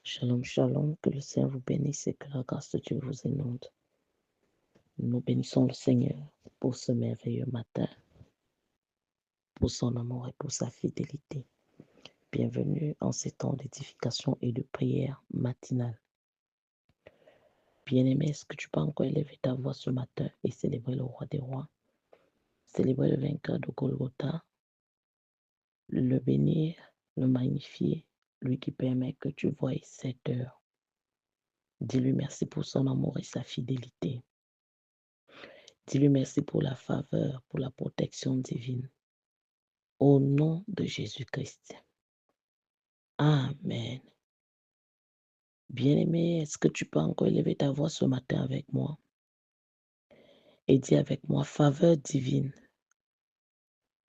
Shalom, shalom, que le Seigneur vous bénisse et que la grâce de Dieu vous inonde. Nous bénissons le Seigneur pour ce merveilleux matin, pour son amour et pour sa fidélité. Bienvenue en ces temps d'édification et de prière matinale. Bien-aimé, est-ce que tu peux encore élever ta voix ce matin et célébrer le roi des rois, célébrer le vainqueur de Golgotha, le bénir, le magnifier, lui qui permet que tu voies cette heure. Dis-lui merci pour son amour et sa fidélité. Dis-lui merci pour la faveur, pour la protection divine. Au nom de Jésus-Christ. Amen. Bien-aimé, est-ce que tu peux encore élever ta voix ce matin avec moi et dire avec moi, faveur divine,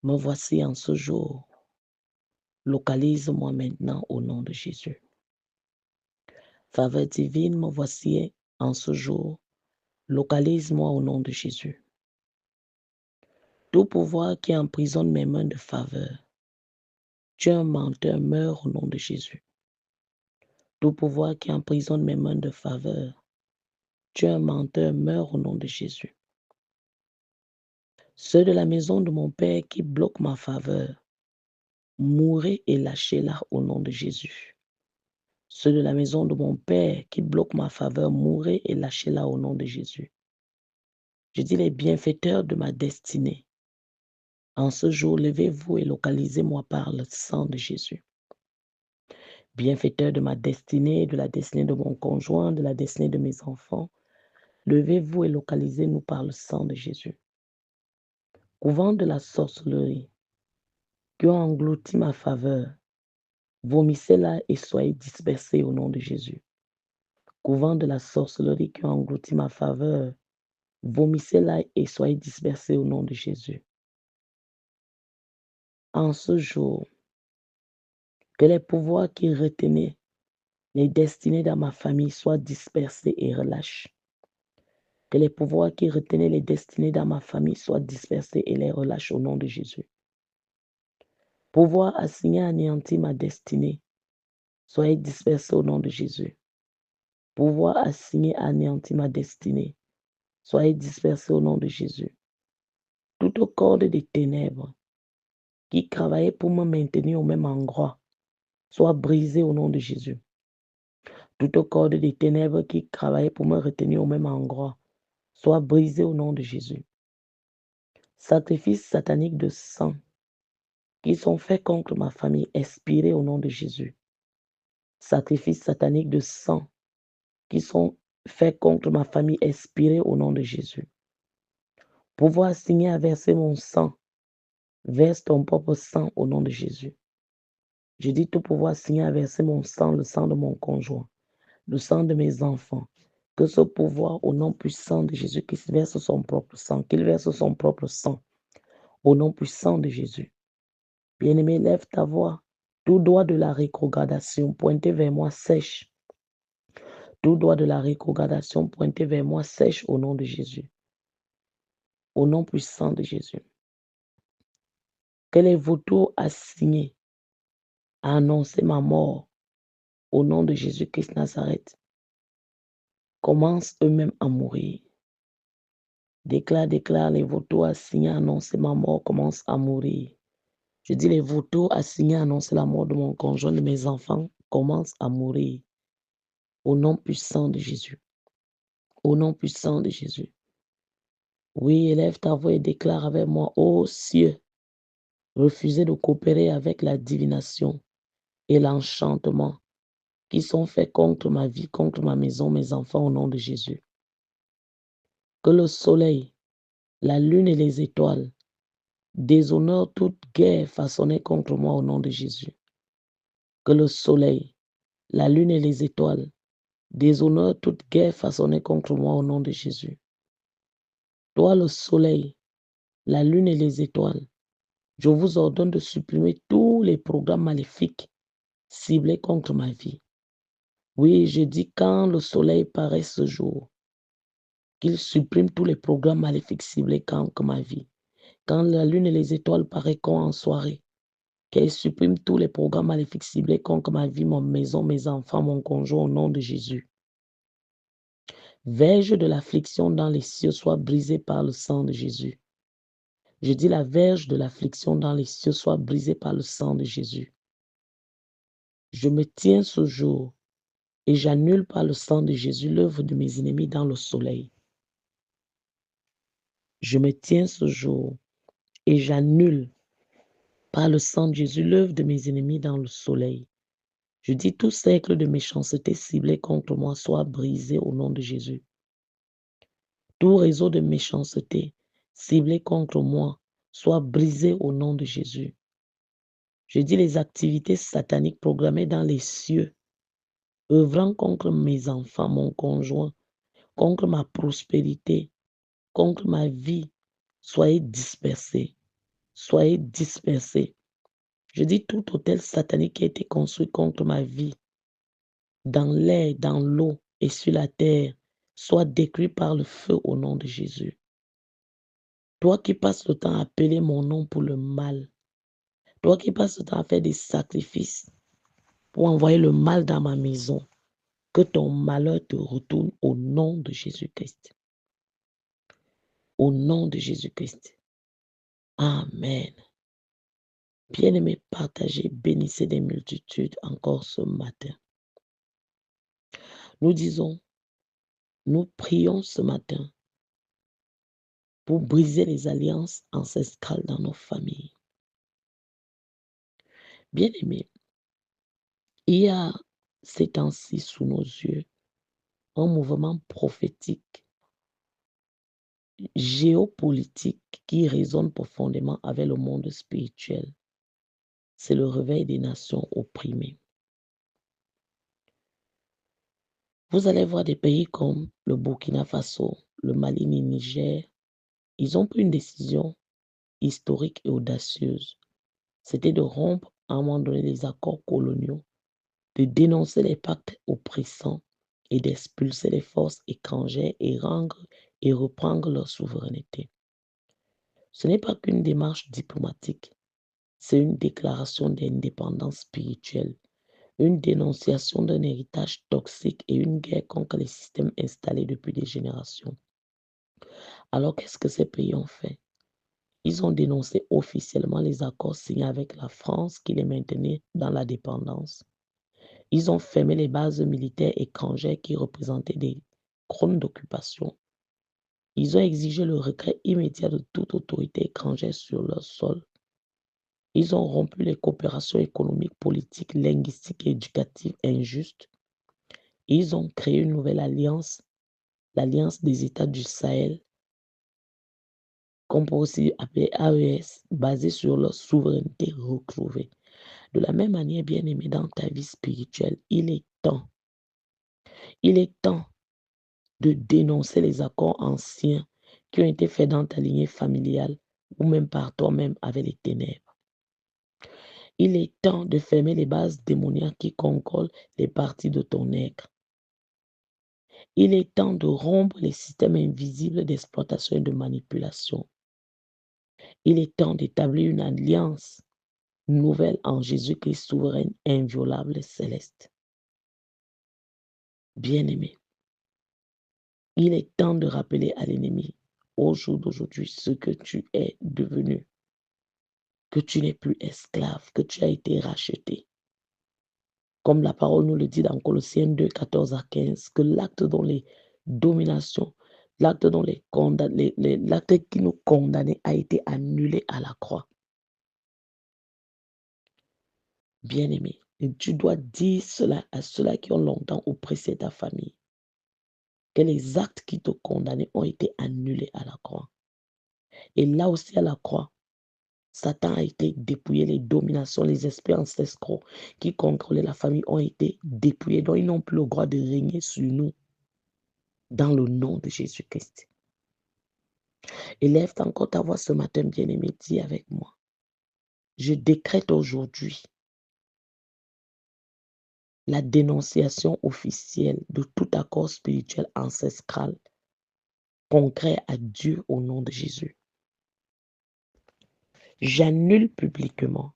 me voici en ce jour. Localise-moi maintenant au nom de Jésus. Faveur divine, me voici en ce jour. Localise-moi au nom de Jésus. Tout pouvoir qui emprisonne mes mains de faveur, tu es un menteur, meurs au nom de Jésus. Tout pouvoir qui emprisonne mes mains de faveur, tu es un menteur, meurs au nom de Jésus. Ceux de la maison de mon Père qui bloquent ma faveur, mourrez et lâchez-la au nom de Jésus. Ceux de la maison de mon Père qui bloquent ma faveur, mourrez et lâchez-la au nom de Jésus. Je dis les bienfaiteurs de ma destinée. En ce jour, levez-vous et localisez-moi par le sang de Jésus. Bienfaiteurs de ma destinée, de la destinée de mon conjoint, de la destinée de mes enfants, levez-vous et localisez-nous par le sang de Jésus. Couvent de la sorcellerie, qui ont englouti ma faveur, vomissez-la et soyez dispersés au nom de Jésus. Couvent de la sorcellerie qui ont englouti ma faveur, vomissez-la et soyez dispersés au nom de Jésus. En ce jour, que les pouvoirs qui retenaient les destinées dans ma famille soient dispersés et relâchent. Que les pouvoirs qui retenaient les destinées dans ma famille soient dispersés et les relâchent au nom de Jésus. Pouvoir assigner à anéantir ma destinée, soyez dispersés au nom de Jésus. Pouvoir assigner à anéantir ma destinée, soyez dispersés au nom de Jésus. Toute corde des ténèbres qui travaillait pour me maintenir au même endroit, soit brisée au nom de Jésus. Toute corde des ténèbres qui travaillait pour me retenir au même endroit, soit brisée au nom de Jésus. Sacrifices sataniques de sang qui sont faits contre ma famille, expirés au nom de Jésus. Sacrifices sataniques de sang qui sont faits contre ma famille, expirés au nom de Jésus. Pouvoir assigner à verser mon sang, verse ton propre sang au nom de Jésus. Je dis tout pouvoir assigner à verser mon sang, le sang de mon conjoint, le sang de mes enfants. Que ce pouvoir, au nom puissant de Jésus, qui verse son propre sang, qu'il verse son propre sang, au nom puissant de Jésus. Bien-aimé, lève ta voix. Tout doigt de la rétrogradation pointé vers moi sèche. Tout doigt de la rétrogradation pointé vers moi sèche au nom de Jésus. Au nom puissant de Jésus. Que les vautours assignés à annoncer ma mort au nom de Jésus-Christ Nazareth commencent eux-mêmes à mourir. Déclare, les vautours assignés à annoncer ma mort commencent à mourir. Je dis les vautours assignés à annoncer la mort de mon conjoint, de mes enfants, commencent à mourir. Au nom puissant de Jésus. Au nom puissant de Jésus. Oui, élève ta voix et déclare avec moi, ô cieux, refusez de coopérer avec la divination et l'enchantement qui sont faits contre ma vie, contre ma maison, mes enfants, au nom de Jésus. Que le soleil, la lune et les étoiles déshonorent toute guerre façonnée contre moi au nom de Jésus. Que le soleil, la lune et les étoiles déshonorent toute guerre façonnée contre moi au nom de Jésus. Toi, le soleil, la lune et les étoiles, je vous ordonne de supprimer tous les programmes maléfiques ciblés contre ma vie. Oui, je dis quand le soleil paraît ce jour, qu'il supprime tous les programmes maléfiques ciblés contre ma vie. Quand la lune et les étoiles paraissent en soirée, qu'elle supprime tous les programmes maléfiques ciblés contre ma vie, mon maison, mes enfants, mon conjoint au nom de Jésus. Verge de l'affliction dans les cieux soit brisée par le sang de Jésus. Je dis la verge de l'affliction dans les cieux soit brisée par le sang de Jésus. Je me tiens ce jour et j'annule par le sang de Jésus l'œuvre de mes ennemis dans le soleil. Je me tiens ce jour et j'annule par le sang de Jésus l'œuvre de mes ennemis dans le soleil. Je dis tout cercle de méchanceté ciblé contre moi soit brisé au nom de Jésus. Tout réseau de méchanceté ciblé contre moi soit brisé au nom de Jésus. Je dis les activités sataniques programmées dans les cieux, œuvrant contre mes enfants, mon conjoint, contre ma prospérité, contre ma vie, soyez dispersés. Soyez dispersés. Je dis tout hôtel satanique qui a été construit contre ma vie, dans l'air, dans l'eau et sur la terre, soit détruit par le feu au nom de Jésus. Toi qui passes le temps à appeler mon nom pour le mal, toi qui passes le temps à faire des sacrifices pour envoyer le mal dans ma maison, que ton malheur te retourne au nom de Jésus-Christ. Au nom de Jésus-Christ. Amen. Bien-aimés, partagez, bénissez des multitudes encore ce matin. Nous disons, nous prions ce matin pour briser les alliances ancestrales dans nos familles. Bien-aimés, il y a ces temps-ci sous nos yeux un mouvement prophétique, géopolitique qui résonne profondément avec le monde spirituel. C'est le réveil des nations opprimées. Vous allez voir des pays comme le Burkina Faso, le Mali, le Niger. Ils ont pris une décision historique et audacieuse. C'était de rompre à un moment donné les accords coloniaux, de dénoncer les pactes oppressants et d'expulser les forces étrangères et reprendre leur souveraineté. Ce n'est pas qu'une démarche diplomatique, c'est une déclaration d'indépendance spirituelle, une dénonciation d'un héritage toxique et une guerre contre les systèmes installés depuis des générations. Alors qu'est-ce que ces pays ont fait? Ils ont dénoncé officiellement les accords signés avec la France qui les maintenait dans la dépendance. Ils ont fermé les bases militaires étrangères qui représentaient des zones d'occupation. Ils ont exigé le retrait immédiat de toute autorité étrangère sur leur sol. Ils ont rompu les coopérations économiques, politiques, linguistiques et éducatives injustes. Ils ont créé une nouvelle alliance, l'Alliance des États du Sahel, qu'on peut aussi appeler AES, basée sur leur souveraineté retrouvée. De la même manière, bien-aimé, dans ta vie spirituelle, il est temps de dénoncer les accords anciens qui ont été faits dans ta lignée familiale ou même par toi-même avec les ténèbres. Il est temps de fermer les bases démoniaques qui contrôlent les parties de ton être. Il est temps de rompre les systèmes invisibles d'exploitation et de manipulation. Il est temps d'établir une alliance nouvelle en Jésus-Christ souveraine, inviolable, céleste. Bien-aimé, il est temps de rappeler à l'ennemi, au jour d'aujourd'hui, ce que tu es devenu, que tu n'es plus esclave, que tu as été racheté. Comme la parole nous le dit dans Colossiens 2, 14 à 15, que l'acte dont les dominations, l'acte dont l'acte qui nous condamnait a été annulé à la croix. Bien-aimé, tu dois dire cela à ceux-là qui ont longtemps oppressé ta famille, que les actes qui te condamnaient ont été annulés à la croix. Et là aussi à la croix, Satan a été dépouillé, les dominations, les esprits ancestraux qui contrôlaient la famille ont été dépouillés, donc ils n'ont plus le droit de régner sur nous dans le nom de Jésus-Christ. Élève encore ta voix ce matin, bien-aimé, dis avec moi. Je décrète aujourd'hui la dénonciation officielle de tout accord spirituel ancestral concret à Dieu au nom de Jésus. J'annule publiquement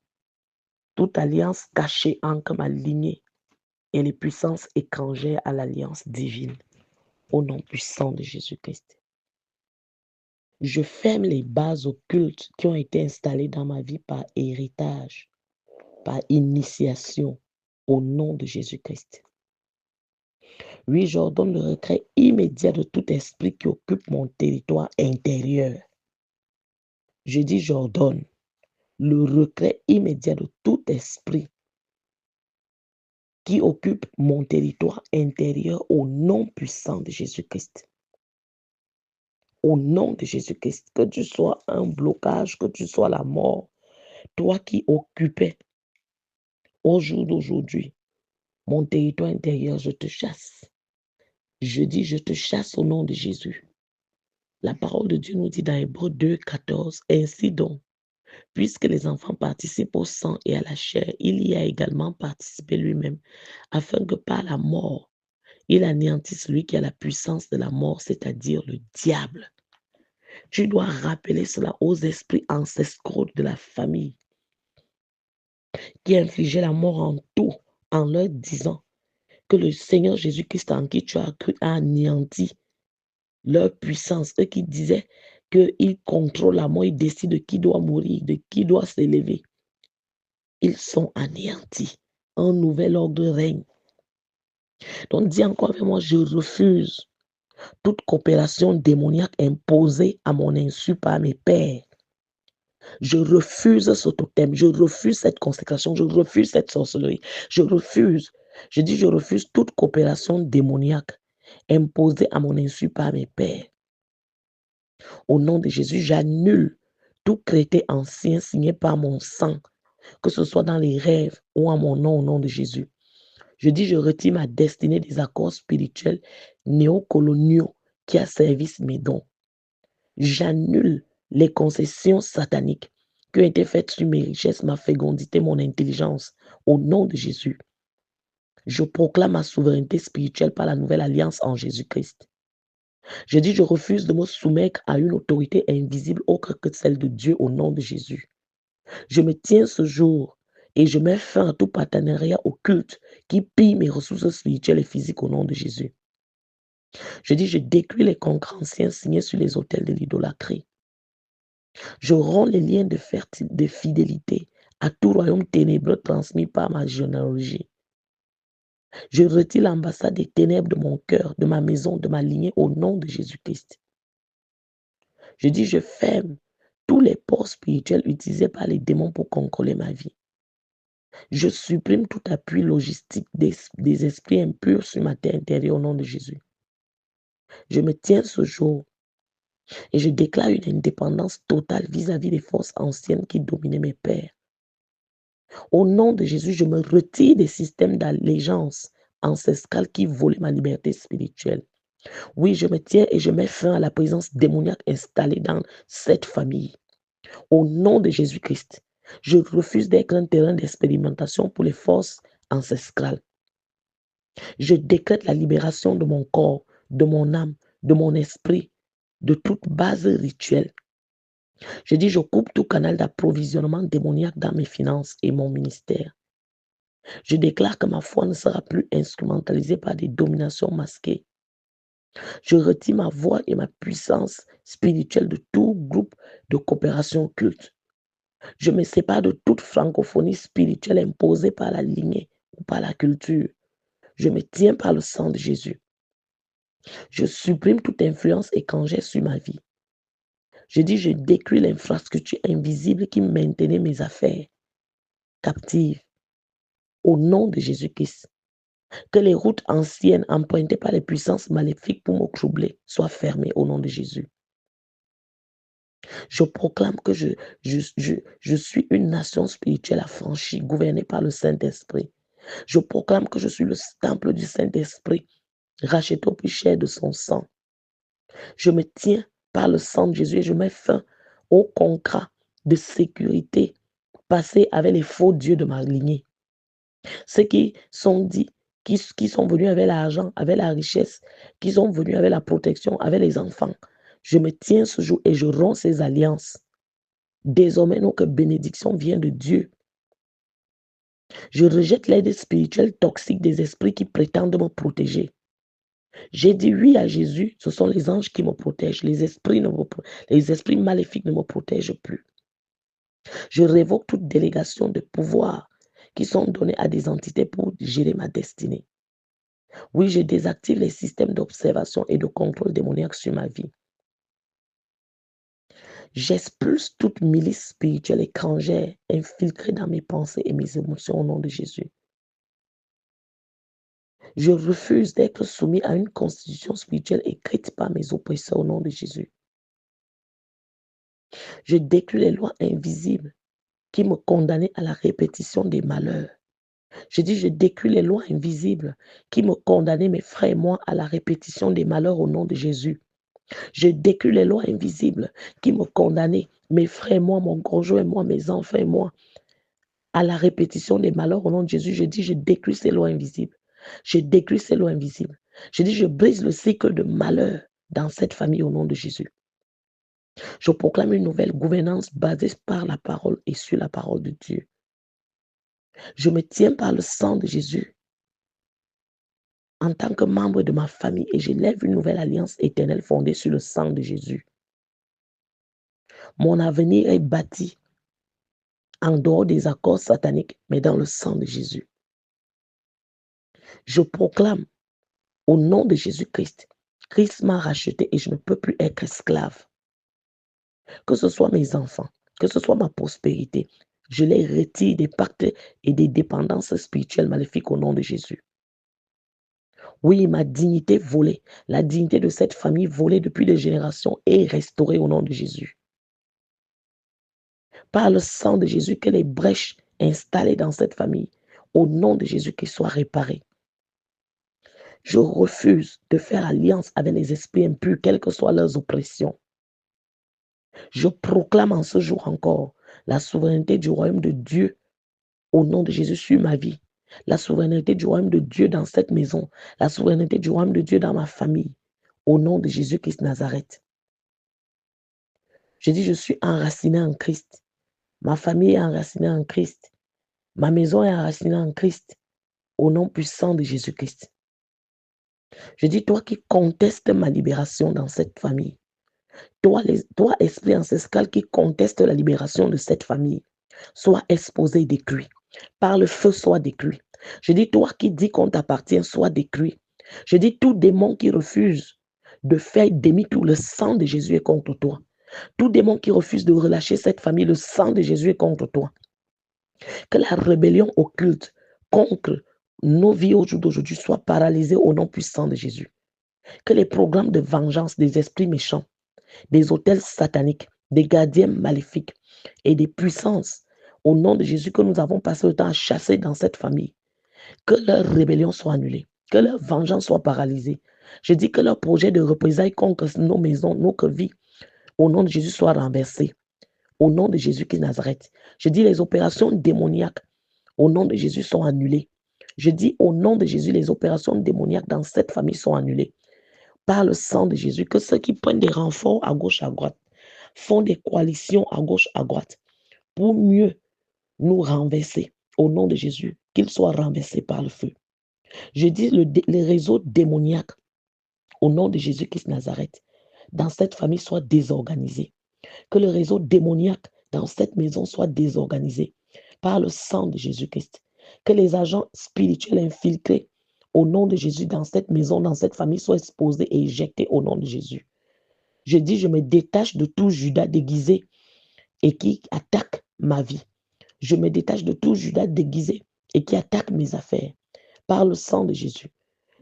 Toute alliance cachée entre ma lignée et les puissances étrangères à l'alliance divine, au nom puissant de Jésus-Christ. Je ferme les bases occultes qui ont été installées dans ma vie par héritage, par initiation, au nom de Jésus-Christ. Oui, j'ordonne le retrait immédiat de tout esprit qui occupe mon territoire intérieur. Je dis, j'ordonne le retrait immédiat de tout esprit qui occupe mon territoire intérieur au nom puissant de Jésus-Christ. Au nom de Jésus-Christ, que tu sois un blocage, que tu sois la mort, toi qui occupais au jour d'aujourd'hui mon territoire intérieur, je te chasse. Je dis, je te chasse au nom de Jésus. La parole de Dieu nous dit dans Hébreux 2, 14, ainsi donc, puisque les enfants participent au sang et à la chair, il y a également participé lui-même, afin que par la mort, il anéantisse celui qui a la puissance de la mort, c'est-à-dire le diable. Tu dois rappeler cela aux esprits ancestraux de la famille qui infligeaient la mort en tout, en leur disant que le Seigneur Jésus-Christ en qui tu as cru a anéanti leur puissance. Eux qui disaient qu'ils contrôlent la mort, ils décident de qui doit mourir, de qui doit s'élever. Ils sont anéantis. Un nouvel ordre règne. Donc dis encore avec moi, je refuse toute coopération démoniaque imposée à mon insu par mes pères. Je refuse ce totem, je refuse cette consécration, je refuse cette sorcellerie. Je refuse, je dis je refuse toute coopération démoniaque imposée à mon insu par mes pères. Au nom de Jésus, j'annule tout traité ancien signé par mon sang, que ce soit dans les rêves ou en mon nom, au nom de Jésus. Je dis, je retire ma destinée des accords spirituels néocoloniaux qui asservissent mes dons. J'annule les concessions sataniques qui ont été faites sur mes richesses, ma fécondité, mon intelligence, au nom de Jésus. Je proclame ma souveraineté spirituelle par la nouvelle alliance en Jésus-Christ. Je dis, je refuse de me soumettre à une autorité invisible autre que celle de Dieu au nom de Jésus. Je me tiens ce jour et je mets fin à tout partenariat occulte qui pille mes ressources spirituelles et physiques au nom de Jésus. Je dis, je détruis les contrats anciens signés sur les autels de l'idolâtrie. Je romps les liens de fidélité à tout royaume ténébreux transmis par ma généalogie. Je retire l'ambassade des ténèbres de mon cœur, de ma maison, de ma lignée au nom de Jésus-Christ. Je dis, je ferme tous les ports spirituels utilisés par les démons pour contrôler ma vie. Je supprime tout appui logistique des esprits impurs sur ma terre intérieure au nom de Jésus. Je me tiens ce jour et je déclare une indépendance totale vis-à-vis des forces anciennes qui dominaient mes pères. Au nom de Jésus, je me retire des systèmes d'allégeance ancestrale qui volaient ma liberté spirituelle. Oui, je me tiens et je mets fin à la présence démoniaque installée dans cette famille. Au nom de Jésus-Christ, je refuse d'être un terrain d'expérimentation pour les forces ancestrales. Je décrète la libération de mon corps, de mon âme, de mon esprit, de toute base rituelle. Je dis, je coupe tout canal d'approvisionnement démoniaque dans mes finances et mon ministère. Je déclare que ma foi ne sera plus instrumentalisée par des dominations masquées. Je retire ma voix et ma puissance spirituelle de tout groupe de coopération occulte. Je me sépare de toute francophonie spirituelle imposée par la lignée ou par la culture. Je me tiens par le sang de Jésus. Je supprime toute influence étrangère sur ma vie. Je dis, je détruis l'infrastructure invisible qui maintenait mes affaires captives. Au nom de Jésus-Christ, que les routes anciennes empruntées par les puissances maléfiques pour me troubler soient fermées au nom de Jésus. Je proclame que je suis une nation spirituelle affranchie, gouvernée par le Saint-Esprit. Je proclame que je suis le temple du Saint-Esprit, racheté au plus cher de son sang. Je me tiens par le sang de Jésus et je mets fin au contrat de sécurité passé avec les faux dieux de ma lignée. Ceux qui sont dits, qui sont venus avec l'argent, avec la richesse, qui sont venus avec la protection, avec les enfants. Je me tiens ce jour et je romps ces alliances. Désormais, nous que bénédiction vient de Dieu. Je rejette l'aide spirituelle toxique des esprits qui prétendent me protéger. J'ai dit oui à Jésus, ce sont les anges qui me protègent. Les esprits maléfiques ne me protègent plus. Je révoque toute délégation de pouvoir qui sont donnés à des entités pour gérer ma destinée. Oui, je désactive les systèmes d'observation et de contrôle démoniaque sur ma vie. J'expulse toute milice spirituelle étrangère infiltrée dans mes pensées et mes émotions au nom de Jésus. Je refuse d'être soumis à une constitution spirituelle écrite par mes oppresseurs au nom de Jésus. Je déclare les lois invisibles qui me condamnaient à la répétition des malheurs. Je déclare les lois invisibles qui me condamnaient, mes frères et moi, à la répétition des malheurs au nom de Jésus. Je déclare les lois invisibles qui me condamnaient, mes frères et moi, mon conjoint et moi, mes enfants et moi, à la répétition des malheurs au nom de Jésus. Je déclare ces lois invisibles. Je déclare ces lois invisibles. Je brise le cycle de malheur dans cette famille au nom de Jésus. Je proclame une nouvelle gouvernance basée par la parole et sur la parole de Dieu. Je me tiens par le sang de Jésus en tant que membre de ma famille et j'élève une nouvelle alliance éternelle fondée sur le sang de Jésus. Mon avenir est bâti en dehors des accords sataniques, mais dans le sang de Jésus. Je proclame au nom de Jésus-Christ, Christ m'a racheté et je ne peux plus être esclave. Que ce soit mes enfants, que ce soit ma prospérité, je les retire des pactes et des dépendances spirituelles maléfiques au nom de Jésus. Oui, ma dignité volée, la dignité de cette famille volée depuis des générations est restaurée au nom de Jésus. Par le sang de Jésus, que les brèches installées dans cette famille, au nom de Jésus, qu'elles soient réparées. Je refuse de faire alliance avec les esprits impurs, quelles que soient leurs oppressions. Je proclame en ce jour encore la souveraineté du royaume de Dieu au nom de Jésus sur ma vie. La souveraineté du royaume de Dieu dans cette maison. La souveraineté du royaume de Dieu dans ma famille. Au nom de Jésus-Christ Nazareth. Je suis enraciné en Christ. Ma famille est enracinée en Christ. Ma maison est enracinée en Christ. Au nom puissant de Jésus-Christ. Toi qui contestes ma libération dans cette famille. Toi, esprit ancestral qui conteste la libération de cette famille. Sois exposé et détruit. Par le feu, sois détruit. Toi qui dis qu'on t'appartient, sois détruit. Tout démon qui refuse de faire demi-tour, le sang de Jésus est contre toi. Tout démon qui refuse de relâcher cette famille, le sang de Jésus est contre toi. Que la rébellion occulte contre nos vies au jour d'aujourd'hui soit paralysée au nom puissant de Jésus. Que les programmes de vengeance des esprits méchants, des autels sataniques, des gardiens maléfiques et des puissances, au nom de Jésus, que nous avons passé le temps à chasser dans cette famille, que leur rébellion soit annulée, que leur vengeance soit paralysée. Je dis que leur projet de représailles contre nos maisons, notre vie, au nom de Jésus, soit renversé. Au nom de Jésus qui est Nazareth. Je dis les opérations démoniaques, au nom de Jésus, sont annulées. Je dis au nom de Jésus, les opérations démoniaques dans cette famille sont annulées. Par le sang de Jésus, que ceux qui prennent des renforts à gauche, à droite, font des coalitions à gauche, à droite, pour mieux nous renverser. Au nom de Jésus, qu'ils soient renversés par le feu. Je dis les réseaux démoniaques, au nom de Jésus-Christ Nazareth, dans cette famille soit désorganisé. Que le réseau démoniaque dans cette maison soit désorganisé par le sang de Jésus-Christ. Que les agents spirituels infiltrés au nom de Jésus dans cette maison, dans cette famille, soient exposés et éjectés au nom de Jésus. Je me détache de tout Judas déguisé et qui attaque ma vie. Je me détache de tout Judas déguisé et qui attaque mes affaires par le sang de Jésus.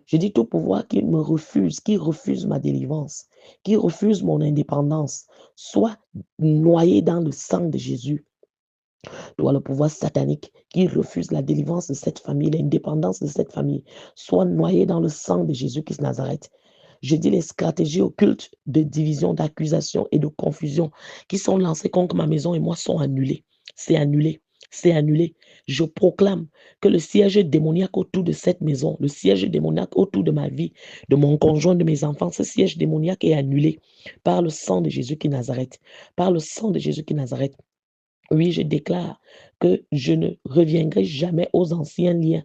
Je dis tout pouvoir qui me refuse, qui refuse ma délivrance, qui refuse mon indépendance, soit noyé dans le sang de Jésus. Toi, le pouvoir satanique qui refuse la délivrance de cette famille, l'indépendance de cette famille, soit noyé dans le sang de Jésus-Christ Nazareth. Je dis les stratégies occultes de division, d'accusation et de confusion qui sont lancées contre ma maison et moi sont annulées. C'est annulé. C'est annulé. Je proclame que le siège démoniaque autour de cette maison, le siège démoniaque autour de ma vie, de mon conjoint, de mes enfants, ce siège démoniaque est annulé par le sang de Jésus qui Nazareth. Par le sang de Jésus qui Nazareth. Oui, je déclare que je ne reviendrai jamais aux anciens liens.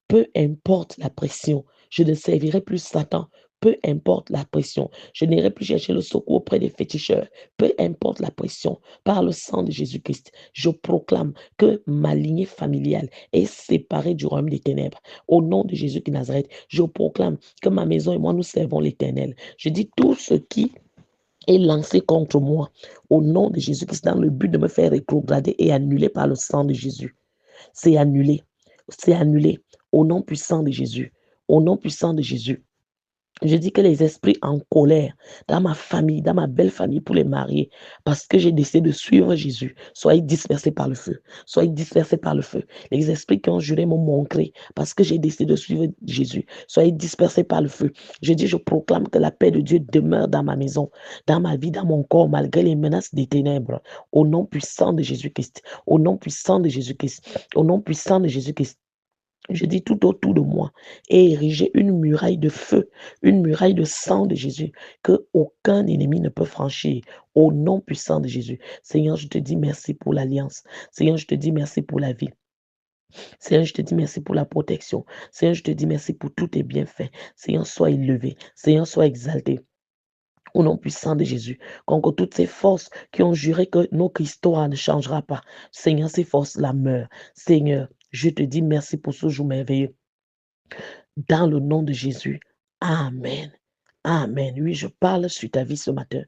Peu importe la pression, je ne servirai plus Satan. Peu importe la pression, je n'irai plus chercher le secours auprès des féticheurs. Peu importe la pression, par le sang de Jésus-Christ, je proclame que ma lignée familiale est séparée du royaume des ténèbres. Au nom de Jésus de Nazareth, je proclame que ma maison et moi, nous servons l'Éternel. Je dis tout ce qui est lancé contre moi, au nom de Jésus-Christ, dans le but de me faire rétrograder et annuler par le sang de Jésus. C'est annulé. C'est annulé. Au nom puissant de Jésus. Au nom puissant de Jésus. Je dis que les esprits en colère dans ma famille, dans ma belle famille pour les marier, parce que j'ai décidé de suivre Jésus, soyez dispersés par le feu. Soyez dispersés par le feu. Les esprits qui ont juré m'ont montré, parce que j'ai décidé de suivre Jésus, soyez dispersés par le feu. Je dis, je proclame que la paix de Dieu demeure dans ma maison, dans ma vie, dans mon corps, malgré les menaces des ténèbres. Au nom puissant de Jésus-Christ. Au nom puissant de Jésus-Christ. Au nom puissant de Jésus-Christ. Je dis tout autour de moi et ériger une muraille de feu, une muraille de sang de Jésus que aucun ennemi ne peut franchir au nom puissant de Jésus. Seigneur, je te dis merci pour l'alliance. Seigneur, je te dis merci pour la vie. Seigneur, je te dis merci pour la protection. Seigneur, je te dis merci pour tous tes bienfaits. Seigneur, sois élevé. Seigneur, sois exalté. Au nom puissant de Jésus, contre toutes ces forces qui ont juré que notre histoire ne changera pas. Seigneur, ces forces-là meurent. Seigneur, je te dis merci pour ce jour merveilleux. Dans le nom de Jésus. Amen. Amen. Oui, je parle sur ta vie ce matin.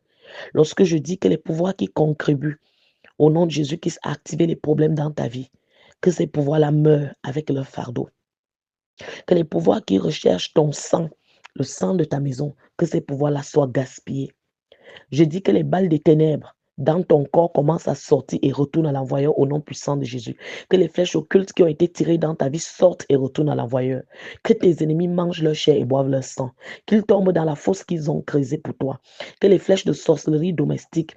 Lorsque je dis que les pouvoirs qui contribuent au nom de Jésus qui a activé les problèmes dans ta vie, que ces pouvoirs-là meurent avec leur fardeau. Que les pouvoirs qui recherchent ton sang, le sang de ta maison, que ces pouvoirs-là soient gaspillés. Je dis que les balles des ténèbres dans ton corps commencent à sortir et retournent à l'envoyeur au nom puissant de Jésus. Que les flèches occultes qui ont été tirées dans ta vie sortent et retournent à l'envoyeur. Que tes ennemis mangent leur chair et boivent leur sang. Qu'ils tombent dans la fosse qu'ils ont creusée pour toi. Que les flèches de sorcellerie domestique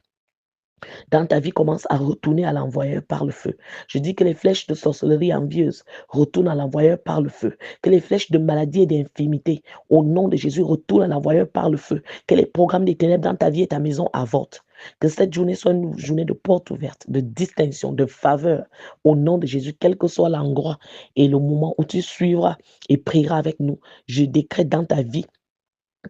dans ta vie commence à retourner à l'envoyeur par le feu. Je dis que les flèches de sorcellerie envieuse retournent à l'envoyeur par le feu. Que les flèches de maladie et d'infirmité, au nom de Jésus, retournent à l'envoyeur par le feu. Que les programmes des ténèbres dans ta vie et ta maison avortent. Que cette journée soit une journée de porte ouverte, de distinction, de faveur, au nom de Jésus, quel que soit l'endroit et le moment où tu suivras et prieras avec nous. Je décrète dans ta vie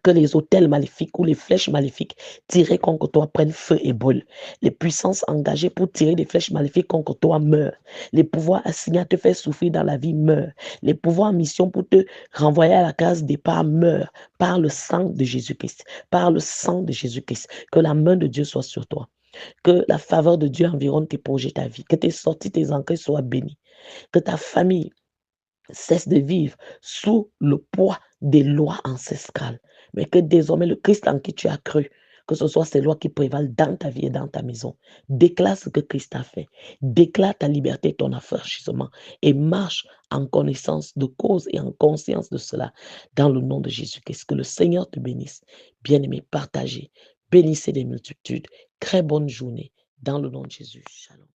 que les autels maléfiques ou les flèches maléfiques tirées contre toi prennent feu et brûlent. Les puissances engagées pour tirer des flèches maléfiques contre toi meurent. Les pouvoirs assignés à te faire souffrir dans la vie meurent. Les pouvoirs en mission pour te renvoyer à la case départ meurent par le sang de Jésus-Christ. Par le sang de Jésus-Christ. Que la main de Dieu soit sur toi. Que la faveur de Dieu environne tes projets, ta vie. Que tes sorties, tes entrées soient bénies. Que ta famille cesse de vivre sous le poids des lois ancestrales, mais que désormais le Christ en qui tu as cru, que ce soit ces lois qui prévalent dans ta vie et dans ta maison. Déclare ce que Christ a fait. Déclare ta liberté, ton affranchissement et marche en connaissance de cause et en conscience de cela dans le nom de Jésus-Christ. Que le Seigneur te bénisse. Bien-aimé, partagez. Bénissez les multitudes. Très bonne journée dans le nom de Jésus. Shalom.